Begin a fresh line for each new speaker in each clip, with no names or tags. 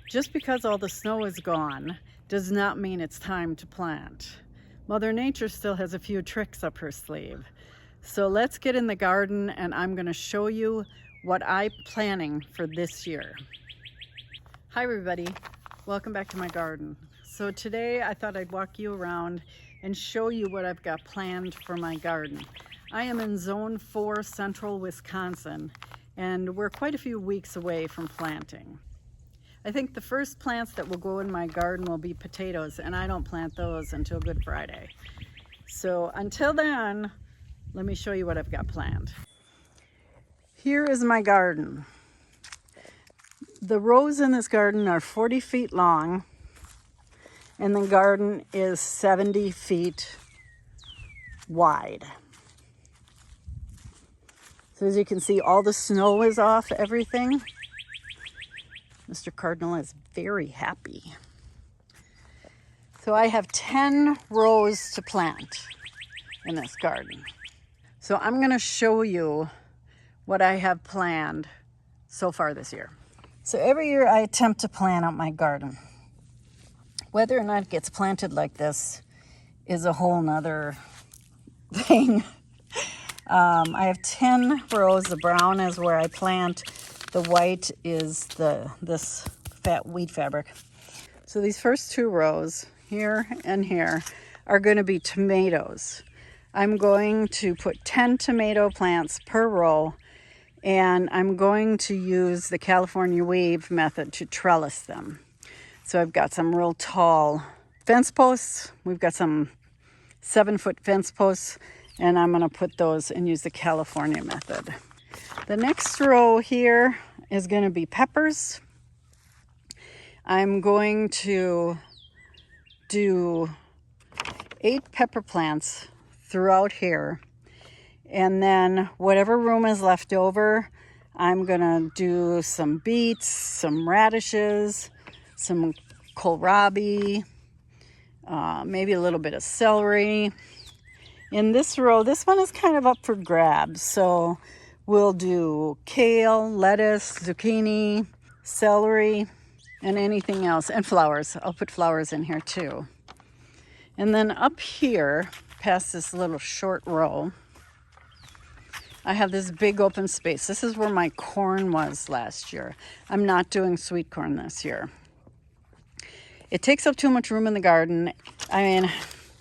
Just because all the snow is gone does not mean it's time to plant. Mother Nature still has a few tricks up her sleeve. So let's get in the garden and I'm going to show you what I'm planning for this year. Hi everybody, welcome back to my garden. So today I thought I'd walk you around and show you what I've got planned for my garden. I am in Zone 4, Central Wisconsin, and we're quite a few weeks away from planting. I think the first plants that will go in my garden will be potatoes, and I don't plant those until Good Friday. So until then, let me show you what I've got planned. Here is my garden. The rows in this garden are 40 feet long, and the garden is 70 feet wide. So as you can see, all the snow is off everything. Mr. Cardinal is very happy. So I have 10 rows to plant in this garden. So I'm going to show you what I have planned so far this year. So every year I attempt to plan out my garden. Whether or not it gets planted like this is a whole nother thing. I have 10 rows. The brown is where I plant. The white is this wheat fabric. So these first 2 rows, here and here, are going to be tomatoes. I'm going to put 10 tomato plants per row, and I'm going to use the California wave method to trellis them. So I've got some real tall fence posts. We've got some 7-foot fence posts, and I'm going to put those and use the California method. The next row here is going to be peppers. I'm going to do 8 pepper plants throughout here. And then whatever room is left over, I'm going to do some beets, some radishes, some kohlrabi, maybe a little bit of celery. In this row, this one is kind of up for grabs. So we'll do kale, lettuce, zucchini, celery, and anything else, and flowers. I'll put flowers in here too. And then up here, past this little short row, I have this big open space. This is where my corn was last year. I'm not doing sweet corn this year. It takes up too much room in the garden. I mean,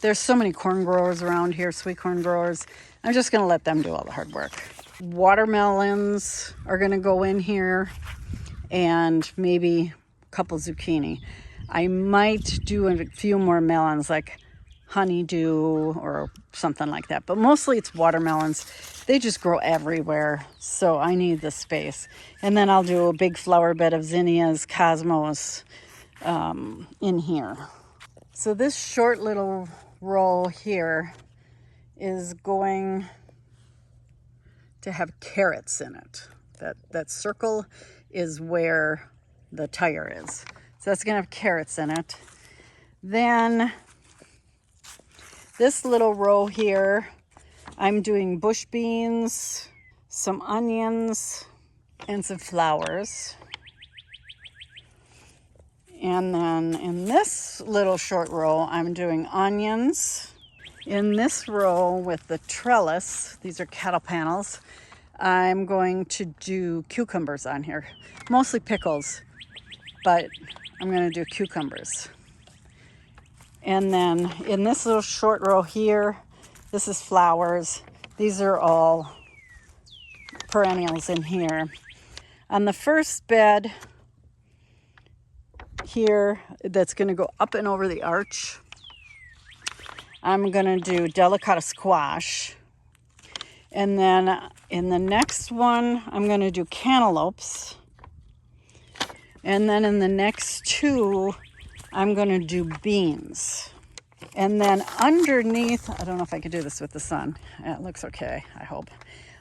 there's so many corn growers around here, sweet corn growers. I'm just gonna let them do all the hard work. Watermelons are gonna go in here, and maybe a couple zucchini. I might do a few more melons, like honeydew or something like that, but mostly it's watermelons. They just grow everywhere, so I need the space. And then I'll do a big flower bed of zinnias, cosmos in here. So this short little row here is going to have carrots in it. That circle is where the tire is. So that's going to have carrots in it. Then this little row here, I'm doing bush beans, some onions, and some flowers. And then in this little short row, I'm doing onions. In this row with the trellis, these are cattle panels, I'm going to do cucumbers on here. Mostly pickles, but I'm going to do cucumbers. And then in this little short row here, this is flowers. These are all perennials in here. On the first bed here, that's going to go up and over the arch, I'm going to do delicata squash. And then in the next one, I'm going to do cantaloupes. And then in the next 2, I'm going to do beans. And then underneath, I don't know if I can do this with the sun. It looks okay, I hope.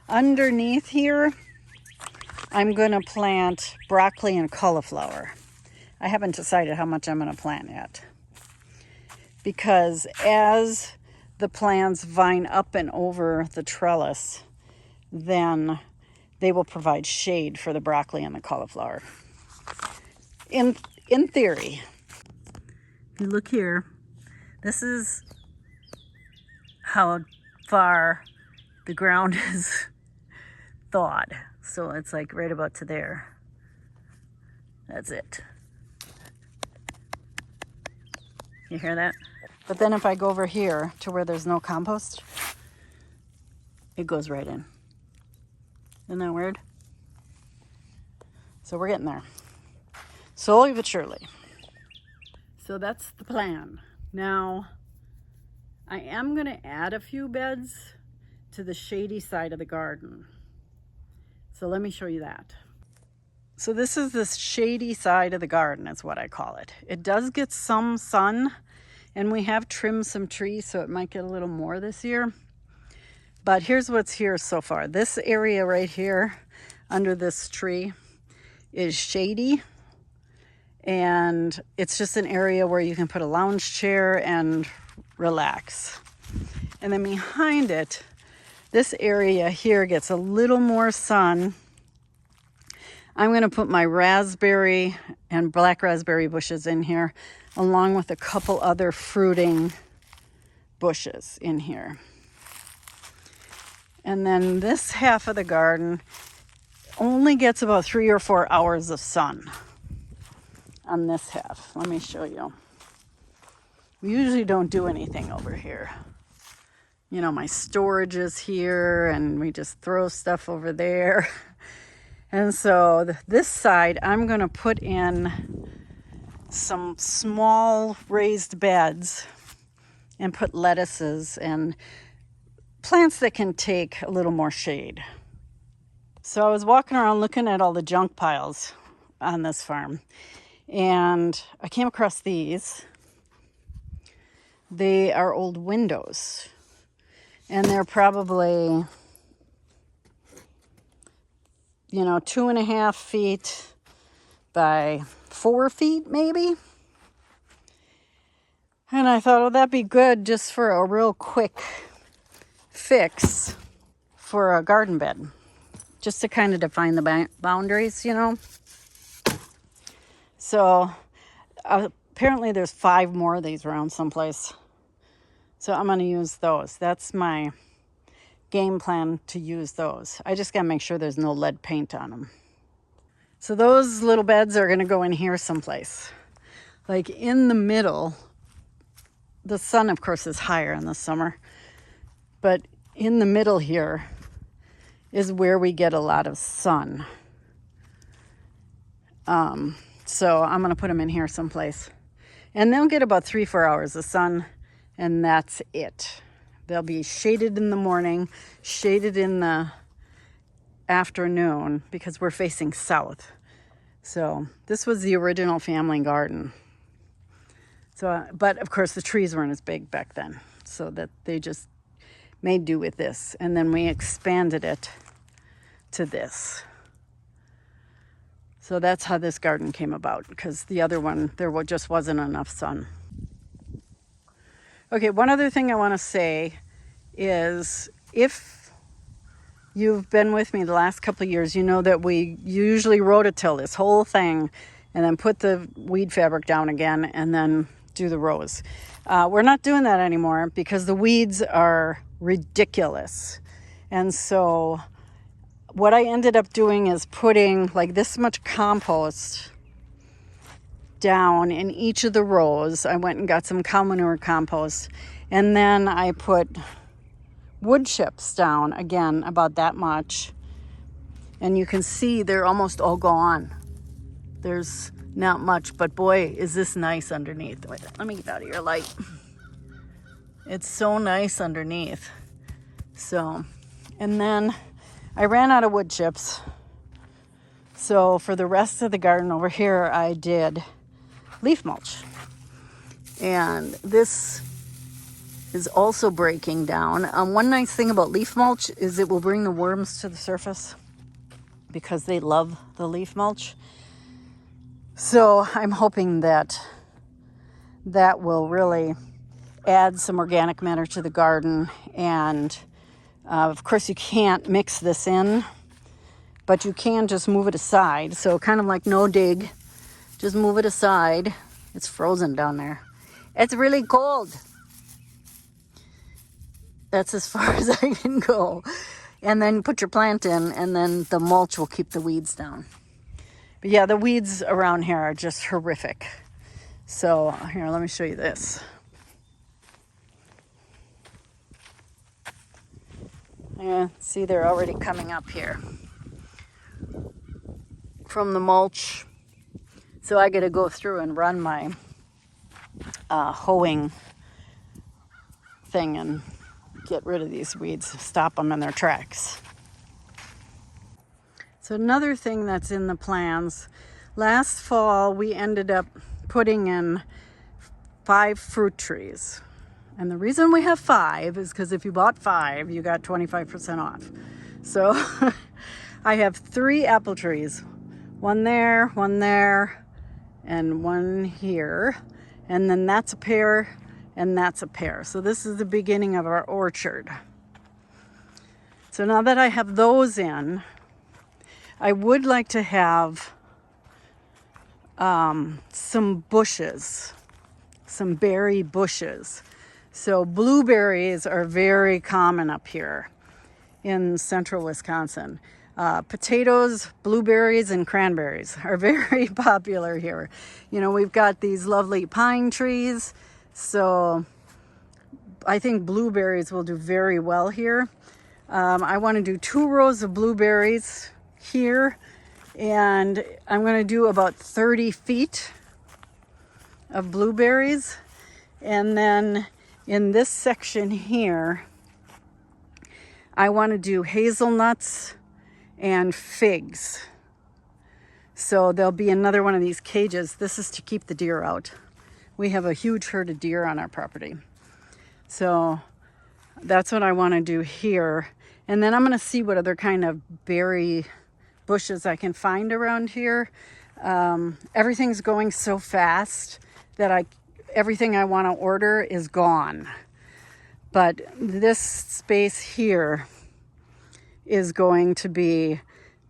Underneath here, I'm going to plant broccoli and cauliflower. I haven't decided how much I'm going to plant yet. Because as the plants vine up and over the trellis, then they will provide shade for the broccoli and the cauliflower. In in theory. You look here, this is how far the ground is thawed. So it's like right about to there. That's it. You hear that? But then if I go over here to where there's no compost, it goes right in. Isn't that weird? So we're getting there. Slowly but surely. So that's the plan. Now, I am going to add a few beds to the shady side of the garden. So let me show you that. So this is the shady side of the garden, is what I call it. It does get some sun, and we have trimmed some trees, so it might get a little more this year. But here's what's here so far. This area right here under this tree is shady, and it's just an area where you can put a lounge chair and relax. And then behind it, this area here gets a little more sun. I'm going to put my raspberry and black raspberry bushes in here, along with a couple other fruiting bushes in here. And then this half of the garden only gets about 3 or 4 hours of sun on this half. Let me show you. We usually don't do anything over here. You know, my storage is here, and we just throw stuff over there. And so this side, I'm going to put in some small raised beds and put lettuces and plants that can take a little more shade. So I was walking around looking at all the junk piles on this farm, and I came across these. They are old windows, and they're probably, 2.5 feet by 4 feet maybe. And I thought, that'd be good just for a real quick fix for a garden bed, just to kind of define the boundaries, So apparently there's 5 more of these around someplace. So I'm going to use those. That's my game plan, to use those. I just got to make sure there's no lead paint on them. So those little beds are going to go in here someplace. Like in the middle, the sun, of course, is higher in the summer. But in the middle here is where we get a lot of sun. So I'm going to put them in here someplace. And they'll get about 3-4 hours of sun, and that's it. They'll be shaded in the morning, shaded in the afternoon, because we're facing south. So this was the original family garden. So, but of course the trees weren't as big back then, so that they just made do with this. And then we expanded it to this. So that's how this garden came about, because the other one, there just wasn't enough sun. Okay, one other thing I want to say is, if you've been with me the last couple of years, you know that we usually rototill this whole thing and then put the weed fabric down again and then do the rows. We're not doing that anymore because the weeds are ridiculous. And so what I ended up doing is putting like this much compost down in each of the rows. I went and got some cow manure compost, and then I put wood chips down, again, about that much. And you can see they're almost all gone. There's not much, but boy, is this nice underneath. Wait, let me get out of your light. It's so nice underneath. So, and then I ran out of wood chips. So for the rest of the garden over here, I did leaf mulch. And this is also breaking down. One nice thing about leaf mulch is it will bring the worms to the surface because they love the leaf mulch. So I'm hoping that that will really add some organic matter to the garden. And of course you can't mix this in, but you can just move it aside. So kind of like no dig. Just move it aside. It's frozen down there. It's really cold. That's as far as I can go. And then put your plant in, and then the mulch will keep the weeds down. But yeah, the weeds around here are just horrific. So here, let me show you this. Yeah, see, they're already coming up here from the mulch. So I got to go through and run my hoeing thing and get rid of these weeds, stop them in their tracks. So another thing that's in the plans, last fall we ended up putting in 5 fruit trees. And the reason we have 5 is because if you bought 5, you got 25% off. So I have 3 apple trees, one there, and one here. And then that's a pear, and that's a pear. So this is the beginning of our orchard. So now that I have those in, I would like to have some bushes, some berry bushes. So blueberries are very common up here in central Wisconsin. Potatoes, blueberries, and cranberries are very popular here. You know, we've got these lovely pine trees, so I think blueberries will do very well here. I want to do 2 rows of blueberries here, and I'm going to do about 30 feet of blueberries. And then in this section here, I want to do hazelnuts and figs. So there'll be another one of these cages. This is to keep the deer out. We have a huge herd of deer on our property. So that's what I want to do here. And then I'm going to see what other kind of berry bushes I can find around here. Everything's going so fast that everything I want to order is gone. But this space here is going to be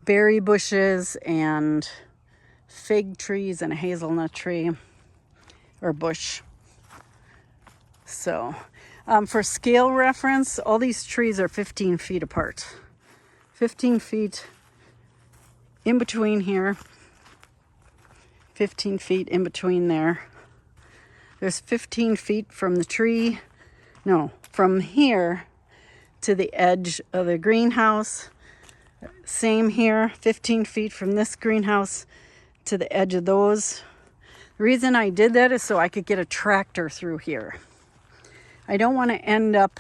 berry bushes and fig trees and a hazelnut tree or bush. So for scale reference, all these trees are 15 feet apart. 15 feet in between here, 15 feet in between there. There's 15 feet from the tree, no, from here to the edge of the greenhouse. Same here, 15 feet from this greenhouse to the edge of those. The reason I did that is so I could get a tractor through here. I don't want to end up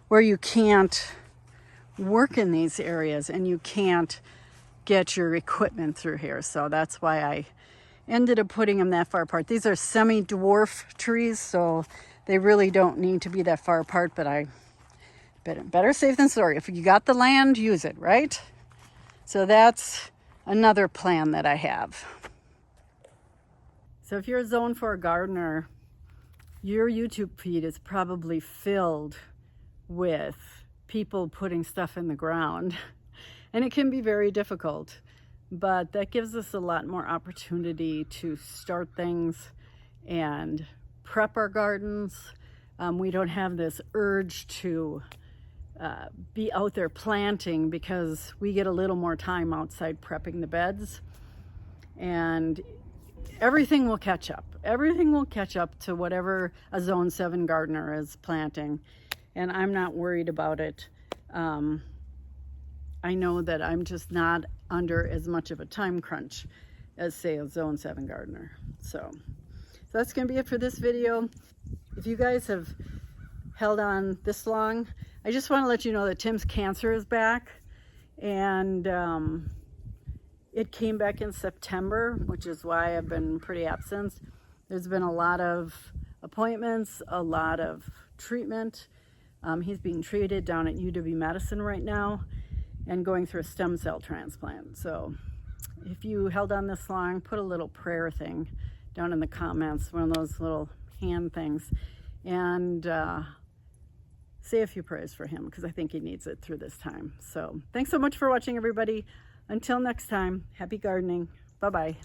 where you can't work in these areas and you can't get your equipment through here. So that's why I ended up putting them that far apart. These are semi-dwarf trees, so they really don't need to be that far apart, but I better safe than sorry. If you got the land, use it, right? So that's another plan that I have. So if you're a Zone 4 gardener, your YouTube feed is probably filled with people putting stuff in the ground. And it can be very difficult, but that gives us a lot more opportunity to start things and prep our gardens. We don't have this urge to be out there planting because we get a little more time outside prepping the beds, and everything will catch up. Everything will catch up to whatever a Zone 7 gardener is planting, and I'm not worried about it. I know that I'm just not under as much of a time crunch as, say, a Zone 7 gardener. So that's going to be it for this video. If you guys have held on this long, I just want to let you know that Tim's cancer is back, and it came back in September, which is why I've been pretty absent. There's been a lot of appointments, a lot of treatment. He's being treated down at UW-Madison right now and going through a stem cell transplant. So if you held on this long, put a little prayer thing down in the comments, one of those little hand things, and say a few prayers for him, because I think he needs it through this time. So thanks so much for watching, everybody. Until next time, happy gardening. Bye-bye.